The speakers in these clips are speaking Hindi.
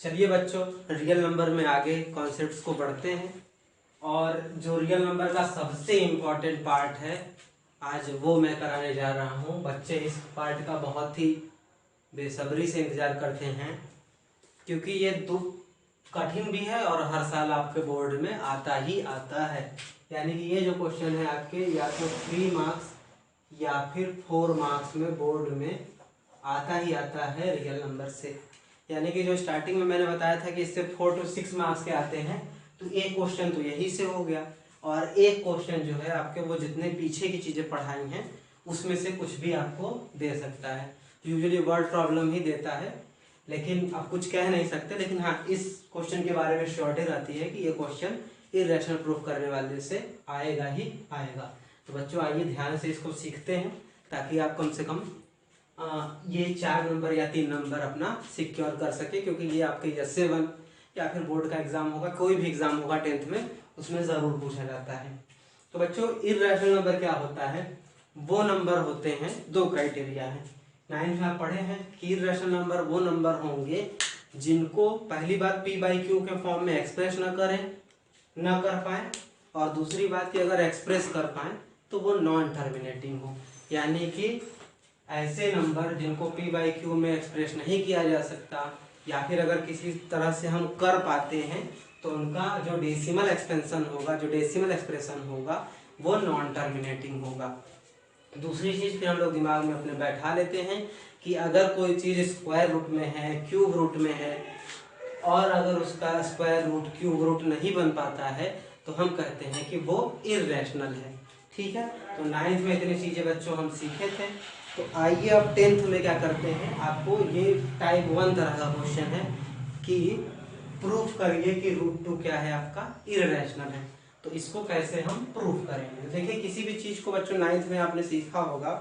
चलिए बच्चों, रियल नंबर में आगे कॉन्सेप्ट्स को पढ़ते हैं। और जो रियल नंबर का सबसे इम्पोर्टेंट पार्ट है आज वो मैं कराने जा रहा हूँ। बच्चे इस पार्ट का बहुत ही बेसब्री से इंतज़ार करते हैं क्योंकि ये दो कठिन भी है और हर साल आपके बोर्ड में आता ही आता है। यानी कि ये जो क्वेश्चन है आपके या तो 3 मार्क्स या फिर 4 मार्क्स में बोर्ड में आता ही आता है रियल नंबर से। यानी कि जो स्टार्टिंग में मैंने बताया था कि इससे 4 to 6 मार्क्स के आते हैं, तो एक क्वेश्चन तो यही से हो गया और एक क्वेश्चन जो है आपके वो जितने पीछे की चीज़ें पढ़ाई हैं उसमें से कुछ भी आपको दे सकता है। यूजुअली वर्ड प्रॉब्लम ही देता है, लेकिन आप कुछ कह नहीं सकते। लेकिन हाँ, इस क्वेश्चन के बारे में श्योरिटी रहती है कि ये क्वेश्चन इरेशनल प्रूफ करने वाले से आएगा ही आएगा। तो बच्चों आइए ध्यान से इसको सीखते हैं ताकि आप कम से कम ये 4 नंबर या 3 नंबर अपना सिक्योर कर सके, क्योंकि ये आपके SA1 या फिर बोर्ड का एग्जाम होगा, कोई भी एग्जाम होगा 10th में, उसमें ज़रूर पूछा जाता है। तो बच्चों इर्रेशनल नंबर क्या होता है? वो नंबर होते हैं, दो क्राइटेरिया है। 9th में आप पढ़े हैं कि इर्रेशनल नंबर वो नंबर होंगे जिनको पहली बात P/Q के फॉर्म में एक्सप्रेस न कर पाए, और दूसरी बात कि अगर एक्सप्रेस कर पाए तो वो नॉन टर्मिनेटिंग हो। यानी कि ऐसे नंबर जिनको P/Q में एक्सप्रेस नहीं किया जा सकता, या फिर अगर किसी तरह से हम कर पाते हैं तो उनका जो डेसिमल एक्सपेंशन होगा, जो डेसिमल एक्सप्रेशन होगा, वो नॉन टर्मिनेटिंग होगा। दूसरी चीज़ फिर हम लोग दिमाग में अपने बैठा लेते हैं कि अगर कोई चीज़ स्क्वायर रूट में है, क्यूब रूट में है, और अगर उसका स्क्वायर रूट क्यूब रूट नहीं बन पाता है तो हम कहते हैं कि वो इर्रेशनल है। ठीक है, तो 9th में इतनी चीज़ें बच्चों हम सीखे थे। तो आइए अब 10th में क्या करते हैं, आपको ये टाइप 1 तरह का क्वेश्चन है कि प्रूफ करिए कि √2 क्या है आपका इर्रेशनल है। तो इसको कैसे हम प्रूफ करेंगे? देखिए, किसी भी चीज़ को बच्चों 9th में आपने सीखा होगा,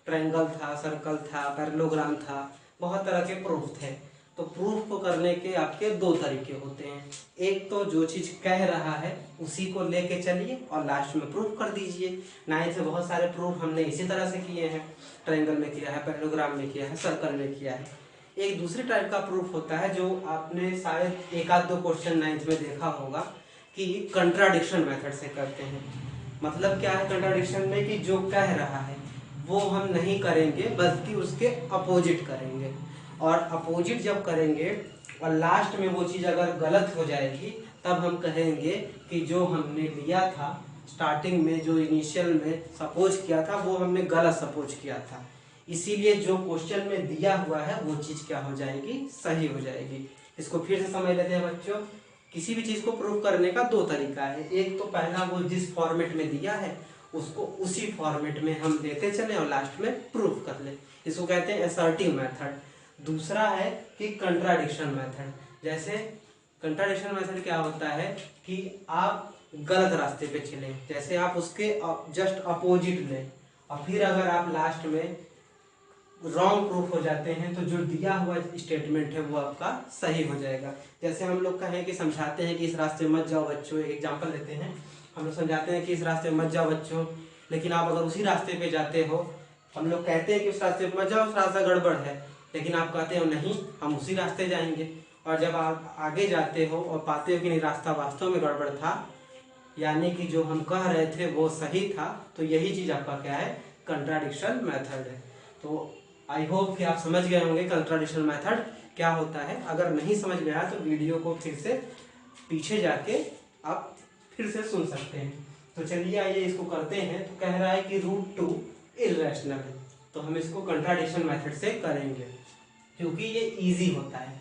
ट्रायंगल था, सर्कल था, पैरेललोग्राम था, बहुत तरह के प्रूफ थे। तो प्रूफ को करने के आपके दो तरीके होते हैं। एक तो जो चीज़ कह रहा है उसी को लेके चलिए और लास्ट में प्रूफ कर दीजिए। 9th में बहुत सारे प्रूफ हमने इसी तरह से किए हैं, ट्रायंगल में किया है, पैरेललोग्राम में किया है, सर्कल में किया है। एक दूसरे टाइप का प्रूफ होता है जो आपने शायद एक आध दो क्वेश्चन 9th में देखा होगा कि कंट्राडिक्शन मेथड से करते हैं। मतलब क्या है कंट्राडिक्शन में? कि जो कह रहा है वो हम नहीं करेंगे बल्कि उसके अपोजिट करेंगे, और अपोजिट जब करेंगे और लास्ट में वो चीज़ अगर गलत हो जाएगी तब हम कहेंगे कि जो हमने लिया था स्टार्टिंग में, जो इनिशियल में सपोज किया था वो हमने गलत सपोज किया था। इसीलिए जो क्वेश्चन में दिया हुआ है वो चीज़ क्या हो जाएगी? सही हो जाएगी। इसको फिर से समझ लेते हैं बच्चों। किसी भी चीज़ को प्रूव करने का दो तरीका है। एक तो पहला वो जिस फॉर्मेट में दिया है उसको उसी फॉर्मेट में हम देते चले और लास्ट में प्रूफ कर ले, इसको कहते हैं असर्टिव मेथड। दूसरा है कि कंट्राडिक्शन मेथड। जैसे कंट्राडिक्शन मेथड क्या होता है कि आप गलत रास्ते पे चले, जैसे आप उसके जस्ट अपोजिट लें और फिर अगर आप लास्ट में रॉन्ग प्रूफ हो जाते हैं तो जो दिया हुआ स्टेटमेंट है वो आपका सही हो जाएगा। जैसे हम लोग कहें कि समझाते हैं कि इस रास्ते मत जाओ बच्चों, एक एग्जांपल लेते हैं, हम लोग समझाते हैं कि इस रास्ते मत जाओ बच्चों, लेकिन आप अगर उसी रास्ते पे जाते हो, हम लोग कहते हैं कि उस रास्ते पे मत जाओ, उस रास्ता गड़बड़ है, लेकिन आप कहते हो नहीं हम उसी रास्ते जाएंगे, और जब आप आगे जाते हो और पाते हो कि नहीं रास्ता वास्तव में गड़बड़ था, यानी कि जो हम कह रहे थे वो सही था, तो यही चीज़ आपका क्या है? कंट्राडिक्शन मेथड है। तो आई होप कि आप समझ गए होंगे कंट्राडिक्शन मेथड क्या होता है। अगर नहीं समझ में आया तो वीडियो को फिर से पीछे जाके आप फिर से सुन सकते हैं। तो चलिए आइए इसको करते हैं। तो कह रहा है कि √2 इर्रेशनल है, तो हम इसको कंट्राडिक्शन मेथड से करेंगे क्योंकि ये ईजी होता है।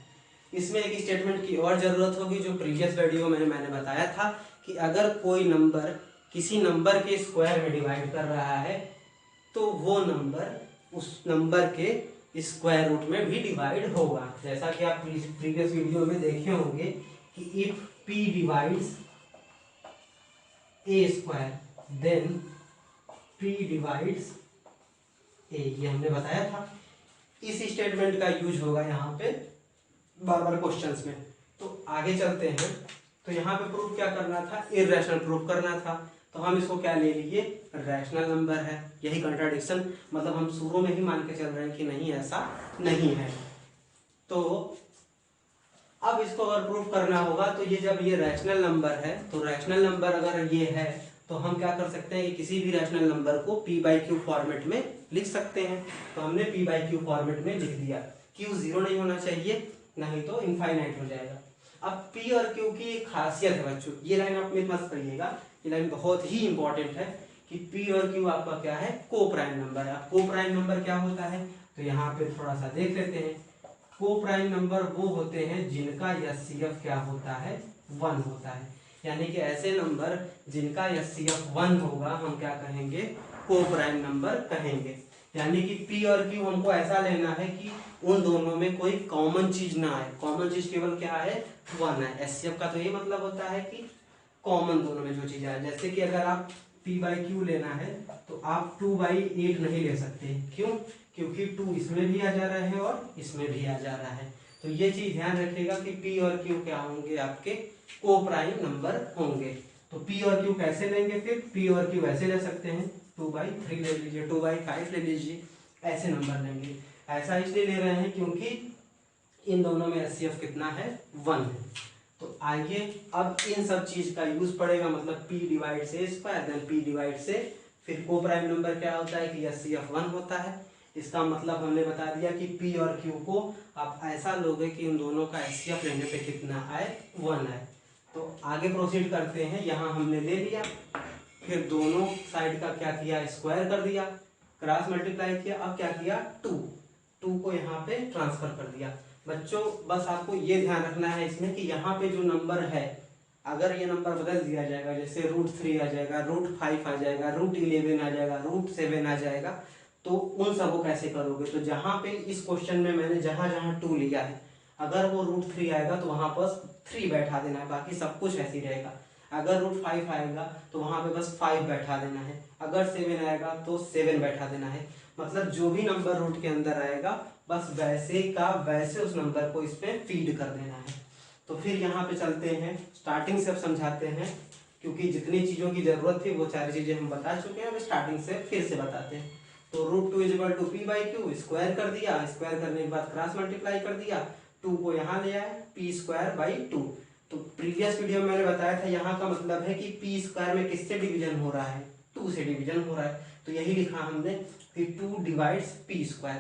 इसमें एक स्टेटमेंट की और ज़रूरत होगी जो प्रीवियस वीडियो में मैंने बताया था कि अगर कोई नंबर किसी नंबर के स्क्वायर में डिवाइड कर रहा है तो वो नंबर उस नंबर के स्क्वायर रूट में भी डिवाइड होगा। जैसा कि आप प्रीवियस वीडियो में देखे होंगे कि if p divides a square then p divides a, ये हमने बताया था। इस स्टेटमेंट का यूज होगा यहाँ पे बार बार क्वेश्चंस में। तो आगे चलते हैं। तो यहाँ पे प्रूफ क्या करना था? इर्रेशनल प्रूफ करना था, तो हम इसको क्या ले लिए? रैशनल नंबर है। यही कंट्राडिक्शन, मतलब हम शुरू में ही मान के चल रहे हैं कि नहीं ऐसा नहीं है। तो अब इसको अगर प्रूफ करना होगा तो ये जब ये रैशनल नंबर है तो रैशनल नंबर अगर ये है तो हम क्या कर सकते हैं कि किसी भी रैशनल नंबर को p बाई क्यू फॉर्मेट में लिख सकते हैं। तो हमने p बाई क्यू फॉर्मेट में लिख दिया। q जीरो नहीं होना चाहिए, नहीं तो इनफाइनाइट हो जाएगा। अब p और q की एक खासियत है बच्चों, ये लाइन आप मत करिएगा, ये लाइन बहुत ही इंपॉर्टेंट है कि p और q आपका क्या है, को प्राइम नंबर है। अब को प्राइम नंबर क्या होता है तो यहाँ पे थोड़ा सा देख लेते हैं। को प्राइम नंबर वो होते हैं जिनका एचसीएफ क्या होता है, 1 होता है। यानी कि ऐसे नंबर जिनका एचसीएफ 1 होगा हम क्या कहेंगे, को प्राइम नंबर कहेंगे। यानी कि p और q हमको ऐसा लेना है कि उन दोनों में कोई कॉमन चीज ना आए। कॉमन चीज केवल क्या है, 1 है। एचसीएफ का तो ये मतलब होता है कि कॉमन दोनों में जो चीज आए। जैसे कि अगर आप p बाई क्यू लेना है तो आप 2/8 नहीं ले सकते। क्यों, क्योंकि 2 इसमें भी आ जा रहा है और इसमें भी आ जा रहा है। तो ये चीज ध्यान रखिएगा कि p और q क्या होंगे, आपके को प्राइम नंबर होंगे। तो p और q कैसे लेंगे, फिर p और q ऐसे ले सकते हैं, 2/3 ले लीजिए, 2/5 ले लीजिए, ऐसे नंबर लेंगे। ऐसा इसलिए ले रहे हैं क्योंकि इन दोनों में एचसीएफ कितना है, 1 है। तो आइए अब इन सब चीज का यूज पड़ेगा, मतलब p डिवाइड से स्क्वायर देन p डिवाइड से, फिर को प्राइम नंबर क्या होता है कि एचसीएफ 1 होता है। इसका मतलब हमने बता दिया कि p और q को आप ऐसा लोगे कि इन दोनों का एचसीएफ लेने पे कितना आए, 1 आए। तो आगे प्रोसीड करते हैं। यहाँ हमने ले लिया, फिर दोनों साइड का क्या किया, स्क्वायर कर दिया, क्रॉस मल्टीप्लाई किया। अब क्या किया, 2 को यहाँ पे ट्रांसफर कर दिया। बच्चों बस आपको ये ध्यान रखना है इसमें कि यहाँ पे जो नंबर है, अगर ये नंबर बदल दिया जाएगा, जैसे √3 आ जाएगा, √5 आ जाएगा, √11 आ जाएगा, √7 आ जाएगा, तो उन सबको कैसे करोगे। तो जहाँ पे इस क्वेश्चन में मैंने जहाँ जहाँ 2 लिया है, अगर वो √3 आएगा तो वहां पर 3 बैठा देना है, बाकी सब कुछ ऐसे ही रहेगा। अगर √5 आएगा तो वहां पे बस 5 बैठा देना है। अगर 7 आएगा तो 7 बैठा देना है। मतलब जो भी नंबर रूट के अंदर आएगा बस वैसे का वैसे उस नंबर को इस पे फीड कर देना है। तो फिर यहाँ पे चलते हैं, स्टार्टिंग से अब समझाते हैं, क्योंकि जितनी चीजों की जरूरत थी वो सारी चीजें हम बता चुके हैं। अब स्टार्टिंग से फिर से बताते हैं। तो √2 = p बाई क्यू, स्क्वायर कर दिया, स्क्वायर करने के बाद क्रॉस मल्टीप्लाई कर दिया, 2 को यहाँ ले आए, p²/2। तो प्रीवियस वीडियो में मैंने बताया था, यहाँ का मतलब है कि p² में किससे डिवीजन हो रहा है, 2 से डिवीजन हो रहा है। तो यही लिखा हमने कि 2 डिवाइड्स p²।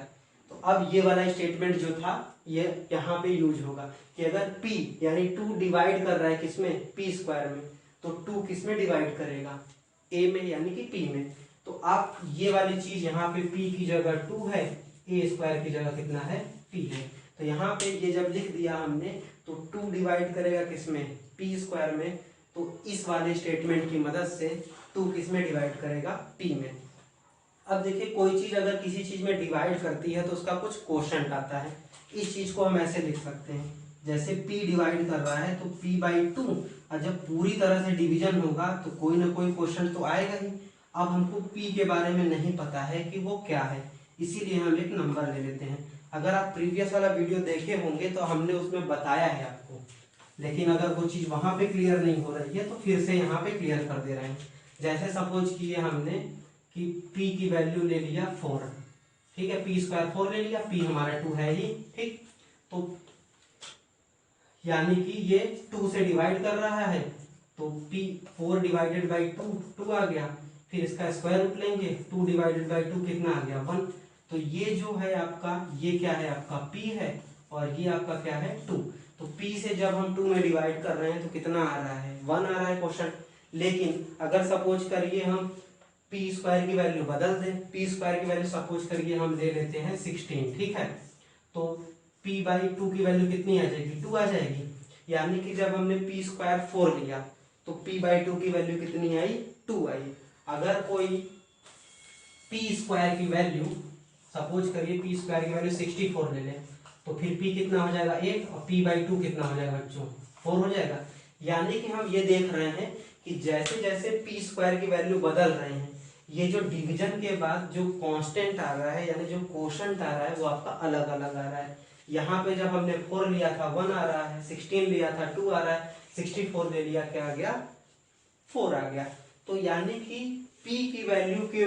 तो अब ये वाला स्टेटमेंट जो था ये यहाँ पे यूज होगा कि अगर p यानी 2 डिवाइड कर रहा है किसमें, p² में, तो 2 किसमें डिवाइड करेगा, a में यानी कि p में। तो आप ये वाली चीज यहाँ पे p की जगह 2 है, a² की जगह कितना है, p है। तो यहाँ पे ये जब लिख दिया हमने तो 2 डिवाइड करेगा किसमें, p² में। तो इस वाले स्टेटमेंट की मदद से 2 किसमें डिवाइड करेगा, p में। अब देखिए कोई चीज अगर किसी चीज में डिवाइड करती है तो उसका कुछ क्वोशंट आता है। इस चीज को हम ऐसे लिख सकते हैं, जैसे p डिवाइड कर रहा है तो p/2, और जब पूरी तरह से डिवीजन होगा तो कोई ना कोई क्वोशंट तो आएगा ही। अब हमको p के बारे में नहीं पता है कि वो क्या है, इसीलिए हम एक नंबर ले लेते हैं। अगर आप प्रीवियस वाला वीडियो देखे होंगे तो हमने उसमें बताया है आपको, लेकिन अगर वो चीज वहां पे क्लियर नहीं हो रही है तो फिर से यहाँ पे क्लियर कर दे रहे हैं। जैसे सपोज किए हमने कि p की वैल्यू ले लिया 4, ठीक है, p² 4 ले लिया, p हमारा 2 है ही, ठीक। तो यानी कि ये 2 से डिवाइड कर रहा है तो p 4 डिवाइडेड बाई 2 आ गया। फिर इसका स्क्वायर रूट लेंगे, 2 डिवाइडेड बाई 2 कितना आ गया, 1। तो ये जो है आपका, ये क्या है आपका p है, और ये आपका क्या है 2। तो p से जब हम 2 में डिवाइड कर रहे हैं तो कितना आ रहा है, 1 आ रहा है क्वेश्चन। लेकिन अगर सपोज करिए हम p² की वैल्यू बदल दें, p² की वैल्यू सपोज करिए हम ले लेते हैं 16, ठीक है। तो p/2 की वैल्यू कितनी आ जाएगी, 2 आ जाएगी। यानी कि जब हमने p² 4 लिया तो p/2 की वैल्यू कितनी आई, 2 आई। अगर कोई p² की वैल्यू सपोज करिए p² की वैल्यू 64 ले लें तो फिर p कितना हो जाएगा 8, और p/2 कितना हो जाएगा बच्चों, 4 हो जाएगा। यानी कि हम ये देख रहे हैं कि जैसे जैसे p² की वैल्यू बदल रहे हैं, ये जो डिवीजन के बाद जो कांस्टेंट आ रहा है यानी जो क्वोशंट आ रहा है वो आपका अलग अलग आ रहा है। यहाँ पे जब हमने 4 लिया था 1 आ रहा है, 16 लिया था 2 आ रहा है, 64 ले लिया क्या आ गया, 4 आ गया। तो यानी कि p की वैल्यू के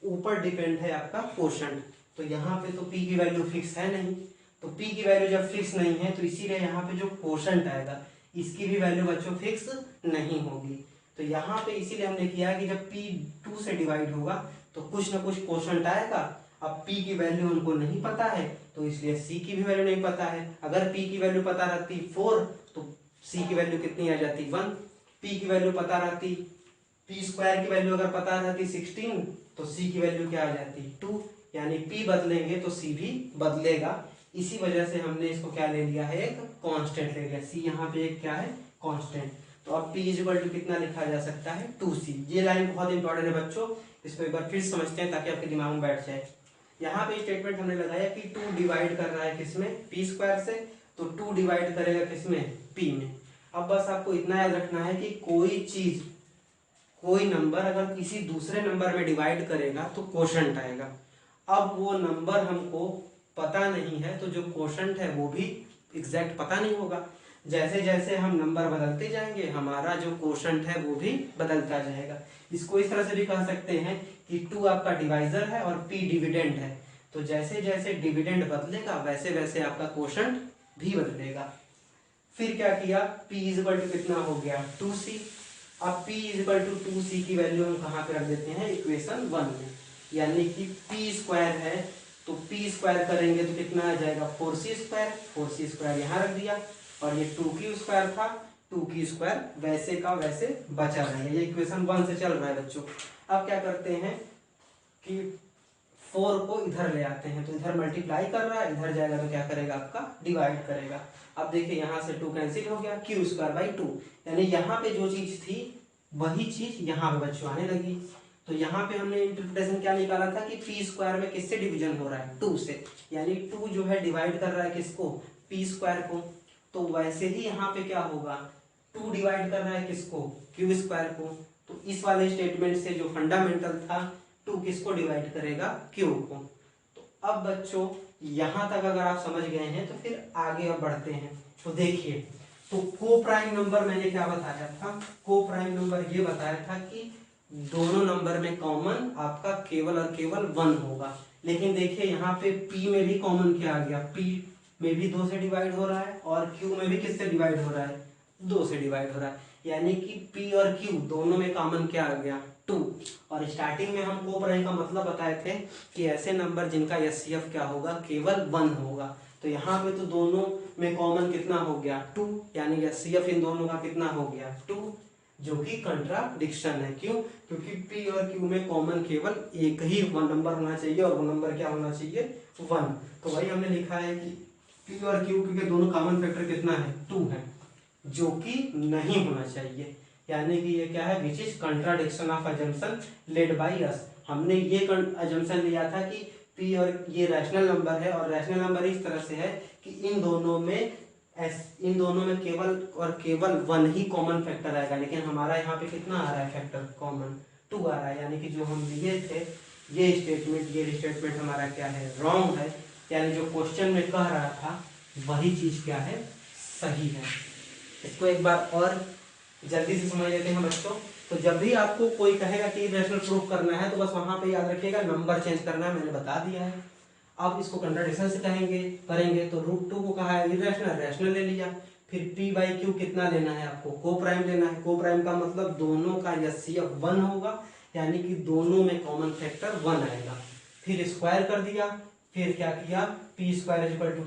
ऊपर डिपेंड है आपका क्वोशंट। तो यहाँ पे तो p की वैल्यू फिक्स है नहीं, तो p की वैल्यू जब फिक्स नहीं है तो इसीलिए यहाँ पे जो कोशंट आएगा इसकी भी वैल्यू बच्चों फिक्स नहीं होगी। तो यहाँ पे इसीलिए हमने किया है कि जब p 2 से डिवाइड होगा तो कुछ ना कुछ कोशंट आएगा। अब p की वैल्यू हमको नहीं पता है तो इसलिए c की भी वैल्यू नहीं पता है। अगर p की वैल्यू पता रहती 4 तो c की वैल्यू कितनी आ जाती 1। p की वैल्यू पता रहती, p स्क्वायर की वैल्यू अगर पता रहती 16 तो c की वैल्यू क्या आ जाती 2। यानी p बदलेंगे तो c भी बदलेगा। इसी वजह से हमने इसको क्या ले लिया है, एक कांस्टेंट ले लिया। c यहाँ पे एक क्या है, कांस्टेंट। तो अब p इक्वल टू कितना लिखा जा सकता है 2c। ये लाइन बहुत इंपॉर्टेंट है बच्चों, इसको एक बार फिर समझते हैं ताकि आपके दिमाग में बैठ जाए। यहाँ पे स्टेटमेंट हमने लगाया कि 2 डिवाइड कर रहा है किसमें, p स्क्वायर से, तो 2 डिवाइड करेगा किसमें, p में। अब बस आपको इतना याद रखना है कि कोई चीज, कोई नंबर अगर किसी दूसरे नंबर में डिवाइड करेगा तो कोशंट आएगा। अब वो नंबर हमको पता नहीं है तो जो कोशंट है वो भी एग्जैक्ट पता नहीं होगा। जैसे जैसे हम नंबर बदलते जाएंगे हमारा जो कोशंट है वो भी बदलता जाएगा। इसको इस तरह से भी कह सकते हैं कि 2 आपका डिवाइजर है और p डिविडेंड है। तो जैसे जैसे डिविडेंड बदलेगा वैसे वैसे आपका कोशंट भी बदलेगा। फिर क्या किया, p इक्वल टू कितना हो गया 2c। अब p इक्वल टू 2c की वैल्यू हम कहाँ पे रख देते हैं, इक्वेशन 1 में। यानी कि p स्क्वायर है तो p स्क्वायर करेंगे तो कितना आ जाएगा 4c स्क्वायर। 4c स्क्वायर यहाँ रख दिया और ये 2q स्क्वायर था, 2q स्क्वायर वैसे का वैसे बचा रहेगा। ये इक्वेशन 1 से चल रहा है बच्चों। अब क्या करते हैं कि 4 को इधर ले आते हैं, तो इधर मल्टीप्लाई कर रहा है, इधर जाएगा तो क्या करेगा आपका डिवाइड करेगा। अब देखिए यहाँ से 2 कैंसिल हो गया, q स्क्वायर बाई 2। यानी यहाँ पे जो चीज थी वही चीज यहाँ पे बच्चों आने लगी। तो यहाँ पे हमने इंटरप्रिटेशन क्या निकाला था कि p स्क्वायर में किससे डिवीजन हो रहा है, 2 से। यानी 2 जो है डिवाइड कर रहा है किसको, p स्क्वायर को। तो वैसे ही यहाँ पे क्या होगा, 2 डिवाइड कर रहा है किसको, q स्क्वायर को। तो इस वाले स्टेटमेंट से जो फंडामेंटल था 2 किसको डिवाइड करेगा, q को। तो अब बच्चों यहाँ तक अगर आप समझ गए हैं तो फिर आगे अब बढ़ते हैं। तो देखिए, तो को प्राइम नंबर मैंने क्या बताया था, को प्राइम नंबर ये बताया था कि दोनों नंबर में कॉमन आपका केवल और केवल 1 होगा। लेकिन देखिए यहाँ पे p में भी कॉमन क्या आ गया, p में भी 2 से डिवाइड हो रहा है और q में भी किससे डिवाइड हो रहा है, 2 से डिवाइड हो रहा है। यानी कि p और q दोनों में कॉमन क्या आ गया 2। और स्टार्टिंग में हम को प्राइम का मतलब बताए थे कि ऐसे नंबर जिनका एचसीएफ क्या होगा, केवल 1 होगा। तो यहाँ पे तो दोनों में कॉमन कितना हो गया 2, यानी एचसीएफ इन दोनों का कितना हो गया 2, जो कि कंट्राडिक्शन है। क्यों, क्योंकि p और q में कॉमन केवल एक ही नंबर होना चाहिए और वो नंबर क्या होना चाहिए 1। तो वही हमने लिखा है कि p और q क्योंकि दोनों कॉमन फैक्टर कितना है 2 है, जो कि नहीं होना चाहिए। यानी कि ये क्या है, which is contradiction of assumption led by us. हमने ये अजम्पशन लिया था कि p और ये रैशनल नंबर है और रैशनल नंबर इस तरह से है कि इन दोनों में केवल और केवल 1 ही कॉमन फैक्टर आएगा। लेकिन हमारा यहाँ पे कितना आ रहा है फैक्टर कॉमन 2 आ रहा है। यानी कि जो हम लिए थे ये स्टेटमेंट हमारा क्या है, रॉन्ग है। यानी जो क्वेश्चन में कह रहा था वही चीज क्या है, सही है। इसको एक बार और जल्दी से समझ लेते हैं बच्चों। तो जब भी आपको कोई कहेगा कि इरेशनल प्रूफ करना है तो बस वहां पे याद रखिएगा नंबर चेंज करना है, मैंने बता दिया है। अब इसको कंट्राडिक्शन से करेंगे तो √2 को कहा है इरेशनल, रैशनल ले लिया। फिर p बाई क्यू कितना लेना है आपको, को प्राइम लेना है। को प्राइम का मतलब दोनों का एचसीएफ 1 होगा, यानी कि दोनों में कॉमन फैक्टर 1 आएगा। फिर स्क्वायर कर दिया, फिर क्या किया, p square equal to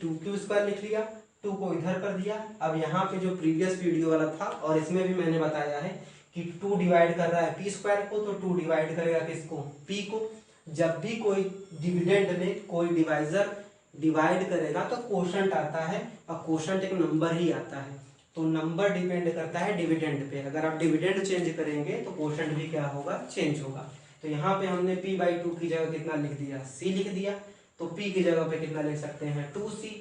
2q square लिख लिया, 2 को इधर कर दिया। अब यहाँ पे जो प्रीवियस वीडियो वाला था और इसमें भी मैंने बताया है कि 2 डिवाइड कर रहा है p स्क्वायर को, तो 2 डिवाइड करेगा किसको, p को। जब भी कोई डिविडेंड में कोई डिवाइजर डिवाइड करेगा तो कोशंट आता है और कोशंट एक नंबर ही आता है। तो नंबर डिपेंड करता है डिविडेंड पे। अगर आप डिविडेंड चेंज करेंगे तो कोशंट भी क्या होगा, चेंज होगा। तो यहाँ पे हमने p बाई 2 की जगह कितना लिख दिया, c लिख दिया। तो p की जगह पे कितना लिख सकते हैं 2c।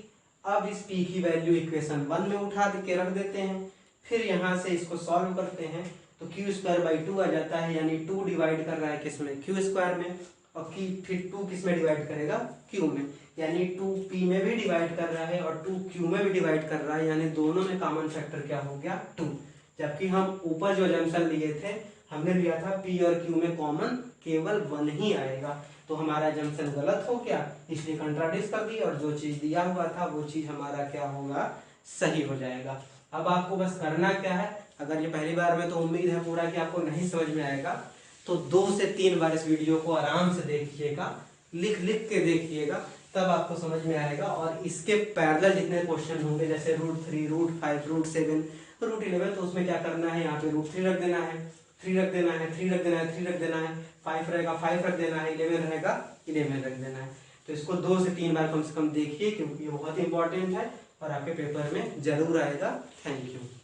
अब इस p की वैल्यू इक्वेशन 1 में उठा के रख देते हैं। फिर यहाँ से इसको सॉल्व करते हैं तो q स्क्वायर बाई 2 आ जाता है। यानी 2 डिवाइड कर रहा है किसमें, q स्क्वायर में, और फिर 2 किस में डिवाइड करेगा, q में। यानी 2 p में भी डिवाइड कर रहा है और 2 q में भी डिवाइड कर रहा है। यानी दोनों में कॉमन फैक्टर क्या हो गया 2। जबकि हम ऊपर जो जंक्शन लिए थे हमने लिया था p और q में कॉमन केवल 1 ही आएगा। तो हमारा जंक्शन गलत हो गया, इसलिए कंट्राडिक्ट कर दी, और जो चीज़ दिया हुआ था वो चीज़ हमारा क्या होगा, सही हो जाएगा। अब आपको बस करना क्या है, अगर ये पहली बार में तो उम्मीद है पूरा कि आपको नहीं समझ में आएगा, तो 2 से 3 बार इस वीडियो को आराम से देखिएगा, लिख लिख के देखिएगा, तब आपको समझ में आएगा। और इसके पैरेलल जितने क्वेश्चन होंगे, जैसे √3, √5, √7, √11, तो उसमें क्या करना है, यहाँ पे √3 रख देना है, 3 रख देना है, 3 रख देना है, 3 रख देना है, 5 रहेगा 5 रख देना है, 11 रहेगा 11 रख देना है। तो इसको 2 से 3 बार कम से कम देखिए, क्योंकि ये बहुत इंपॉर्टेंट है और आपके पेपर में जरूर आएगा। Thank you.